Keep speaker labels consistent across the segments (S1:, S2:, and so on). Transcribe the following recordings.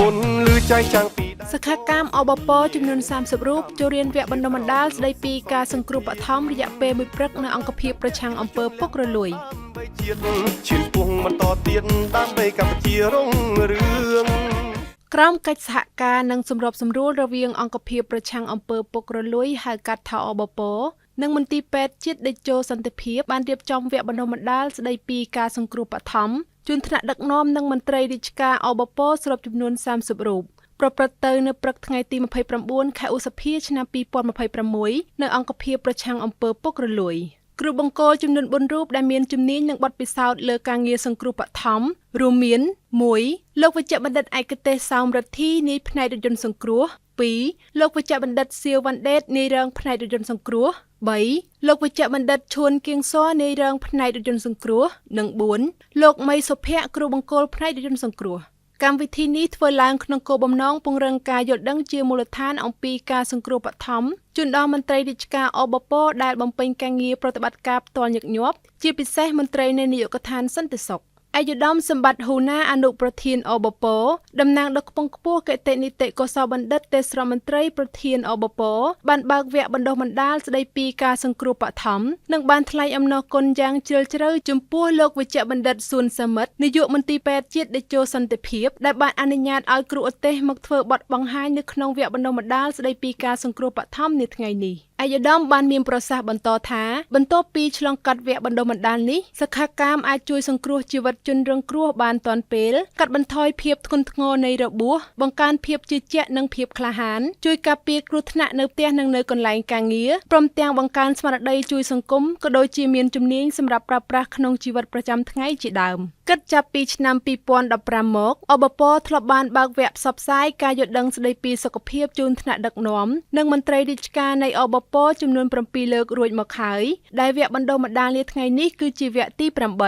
S1: មុនឬចែកចាំងពី
S2: សខាកម្មអបពចំនួន30រូបចូលរៀនវគ្គបណ្ដុះបណ្ដាលស្ដីពីការសង្គ្រោះបឋមរយៈពេល1ព្រឹកនៅអង្គភាពប្រឆាំងអំពើពុករលួយ
S1: ជាតិឈានពោះបន្តទៀតដើម្បីកម្ពុជារុងរឿង
S2: ក្រមកិច្ចសហការនិងសម្របសម្រួលរវាងអង្គភាពប្រឆាំងអំពើពុករលួយហៅកាត់ថាអបពនិងមន្ទីរពេទ្យជាតិដេជោសន្តិភាពបានរៀបចំវគ្គបណ្ដុះបណ្ដាលស្ដីពីការសង្គ្រោះបឋមជូនថ្នាក់ដឹកនាំនិងមន្ត្រីរាជការអបពស្របចំនួន30រូបប្រព្រឹត្តទៅនៅព្រឹកថ្ងៃទី29ខែឧសភាឆ្នាំ2026នៅអង្គភាពប្រឆាំងអំពើពុករលួយគ្រូបង្គោលចំនួន4រូបដែលមានជំនាញនិងបទពិសោធន៍លើការងារសង្គ្រោះបឋមរួមមាន1លោកវេជ្ជបណ្ឌិតឯកទេសសោមរិទ្ធីនាយផ្នែករថយន្តសង្គ្រោះ2លោកវេជ្ជបណ្ឌិតសៀវវ៉ាន់ដេតនាយរងផ្នែករថយន្តសង្គ្រោះ3លោកវេជ្ជបណ្ឌិតឈួនគៀងសរនាយរងផ្នែករថយន្តសង្គ្រោះនិង4លោកមីសុភ័ក្រគ្រូបង្គោលផ្នែករថយន្តសង្គ្រោះកម្មវិធីនេះធ្វើឡើងក្នុងគោលបំណងពង្រឹងការយល់ដឹងជាមូលដ្ឋានអំពីការសង្គ្រោះបឋមជូនដល់មន្ត្រីរាជការអបពដែលបំពេញការងារប្រតិបត្តិការផ្ទាល់ញឹកញាប់ជាពិសេសមន្ត្រីនៃនាយកដ្ឋានសន្តិសុខឯកឧត្តមសម្បត្តិហ៊ូណាអនុប្រធានអបពតំណាងដឹកខ្ពង់ខ្ពស់គតិនីតិកោសលបណ្ឌិតទេសរដ្ឋមន្ត្រីប្រធានអបពបានបើកវគ្គបណ្ដុះបណ្ដាលស្ដីពីការសង្គ្រោះបឋមនិងបានថ្លែងអំណរគុណយ៉ាងជ្រាលជ្រៅចំពោះលោកវេជ្ជបណ្ឌិតសួនសមិទ្ធនាយកមន្ទីរពេទ្យជាតិដេជោសន្តិភាពដែលបានអនុញ្ញាតឲ្យគ្រូឧទ្ទេសមកធ្វើបទបង្ហាញនៅក្នុងវគ្គបណ្ដុះបណ្ដាលស្ដីពីការសង្គ្រោះបឋមនាថ្ងៃនេះឯកឧត្តមបានមានប្រសាសន៍បន្តថាបន្ទាប់ពីឆ្លងកាត់វគ្គបណ្ដុះបណ្ដាលនេះសខាកម្មអាចជួយសង្គ្រោះជីវិតជនរងគ្រោះបានទាន់ពេលកាត់បន្ថយភាពធ្ងន់ធ្ងរនៃរបួសបង្កើនភាពជឿជាក់និងភាពក្លាហានជួយការពារគ្រោះថ្នាក់នៅផ្ទះនិងនៅកន្លែងការងារព្រមទាំងបង្កើនស្មារតីជួយសង្គមក៏ដូចជាមានជំនាញសម្រាប់ប្រើប្រាស់ក្នុងជីវិតប្រចាំថ្ងៃជាដើមគិតចាប់ពីឆ្នាំ2015មកអបពធ្លាប់បានបើកវគ្គផ្សព្វផ្សាយការយល់ដឹងស្ដីពីសុខភាពជូនថ្នាក់ដឹកនាំនិងមន្ត្រីរាជការនៃអបពចំនួន7លើករួចមកហើយដែលវគ្គបណ្ដុះបណ្ដាលនាថ្ងៃនេះគឺជាវគ្គទី8វ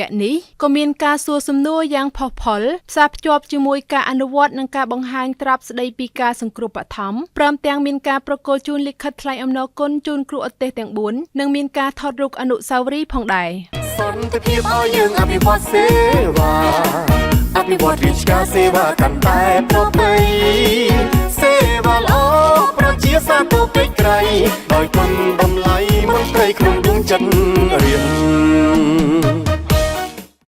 S2: គ្គនេះក៏មានការសួរសំណួរយ៉ាងផុសផុលផ្សារភ្ជាប់ជាមួយការអនុវត្តនិងការបង្ហាញត្រាប់ស្ដីពីការសង្គ្រោះបឋមព្រមទាំងមានការប្រគល់ជូនលិខិតថ្លែងអំណរគុណជូនគ្រូឧទ្ទេសទាំង4និងមានការថតរូបអនុស្សាវរីយ៍ផងដែរ
S1: សន្តិភាពឲ្យយើងអភិវឌ្ឍសេវាអភិវឌ្ឍរាជការសេវាកាន់តែប្រពៃសេវាល្អប្រជាសាទរពេកក្រៃដោយគុណតម្លៃមន្ត្រីក្នុងដួងចិត្តរៀង